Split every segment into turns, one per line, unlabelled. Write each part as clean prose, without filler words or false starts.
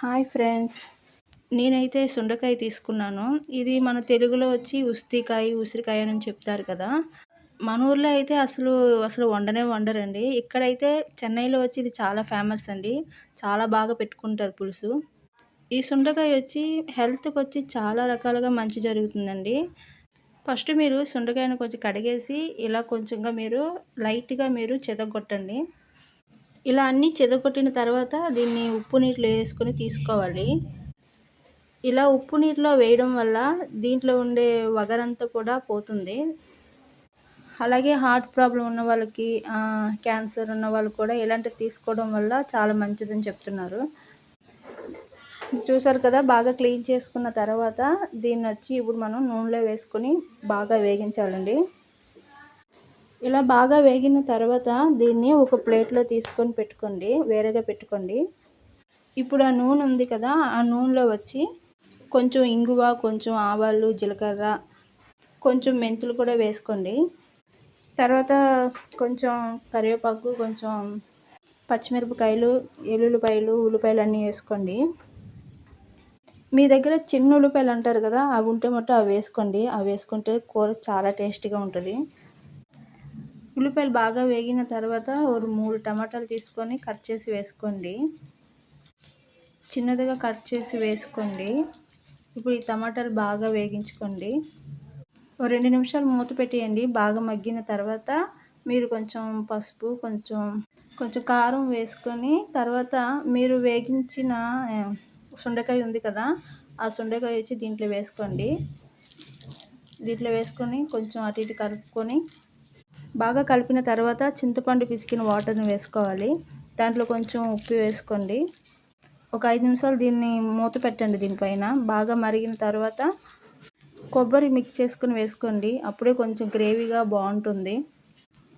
Hi friends. నేనైతే సుండకాయ తీసుకున్నాను. ఇది మన తెలుగులో వచ్చి ఉస్తికాయ, ఉసిరికాయ అని చెప్తారు కదా! మన ఊర్లో అయితే అసలు వండనే వండరండి. ఇక్కడైతే చెన్నైలో వచ్చి ఇది చాలా ఫేమస్ అండి. చాలా బాగా పెట్టుకుంటారు పులుసు. ఈ సుండకాయ వచ్చి హెల్త్‌కొచ్చి చాలా రకాలుగా మంచి జరుగుతుందండి. ఫస్ట్ మీరు సుండకాయను కొంచెం కడిగేసి ఇలా కొంచెంగా లైట్‌గా చెతగొట్టండి. ఇలా అన్నీ చెదగొట్టిన తర్వాత దీన్ని ఉప్పు నీటిలో ఏసుకొని తీసుకోవాలి. ఇలా ఉప్పు నీటిలో వేయడం వల్ల దీంట్లో ఉండే వగరంతా కూడా పోతుంది. అలాగే హార్ట్ ప్రాబ్లమ్ ఉన్న వాళ్ళకి, క్యాన్సర్ ఉన్న వాళ్ళు కూడా ఇలాంటివి తీసుకోవడం వల్ల చాలా మంచిదని చెప్తున్నారు. చూసారు కదా! బాగా క్లీన్ చేసుకున్న తర్వాత దీన్నొచ్చి ఇప్పుడు మనం నూనెలో వేసుకొని బాగా వేగించాలండి. ఇలా బాగా వేగిన తర్వాత దీన్ని ఒక ప్లేట్‌లో తీసుకొని పెట్టుకోండి. వేరేగా పెట్టుకోండి. ఇప్పుడు ఆ నూనె ఉంది కదా! ఆ నూనెలో వచ్చి కొంచెం ఇంగువ, కొంచెం ఆవాలు, జీలకర్ర, కొంచెం మెంతులు కూడా వేసుకోండి. తర్వాత కొంచెం కరివేపాకు, కొంచెం పచ్చిమిరపకాయలు, ఎల్లుల్లిపాయలు, ఉల్లిపాయలు అన్నీ వేసుకోండి. మీ దగ్గర చిన్న ఉల్లిపాయలు అంటారు కదా! అవి ఉంటే మట్టు అవి వేసుకోండి. అవి వేసుకుంటే కూర చాలా టేస్టీగా ఉంటుంది. ఉల్లిపాయలు బాగా వేగిన తర్వాత ఒక 3 టమాటాలు తీసుకొని కట్ చేసి వేసుకోండి. చిన్నదిగా కట్ చేసి వేసుకోండి. ఇప్పుడు ఈ టమాటాలు బాగా వేగించుకోండి. ఓ 2 నిమిషాలు మూత పెట్టేయండి. బాగా మగ్గిన తర్వాత మీరు కొంచెం పసుపు, కొంచెం కారం వేసుకొని తర్వాత మీరు వేగించిన సుండకాయ ఉంది కదా! ఆ సుండకాయ వచ్చి దీంట్లో వేసుకోండి. దీంట్లో వేసుకొని కొంచెం అటు ఇటు కలుపుకొని బాగా కలిపిన తర్వాత చింతపండు పిసికిన వాటర్‌ని వేసుకోవాలి. దాంట్లో కొంచెం ఉప్పు వేసుకోండి. ఒక 5 నిమిషాలు దీన్ని మూత పెట్టండి దీనిపైన. బాగా మరిగిన తర్వాత కొబ్బరి మిక్స్ చేసుకొని వేసుకోండి. అప్పుడే కొంచెం గ్రేవీగా బావుంటుంది.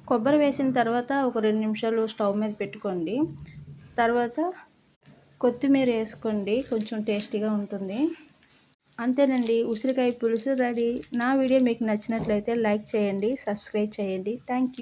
కొబ్బరి వేసిన తర్వాత ఒక 2 నిమిషాలు స్టవ్ మీద పెట్టుకోండి. తర్వాత కొత్తిమీర వేసుకోండి. కొంచెం టేస్టీగా ఉంటుంది. అంతేనండి, ఉసిరికాయ పులుసు రెడీ. నా వీడియో మీకు నచ్చినట్లయితే లైక్ చేయండి, సబ్స్క్రైబ్ చేయండి. Thank you.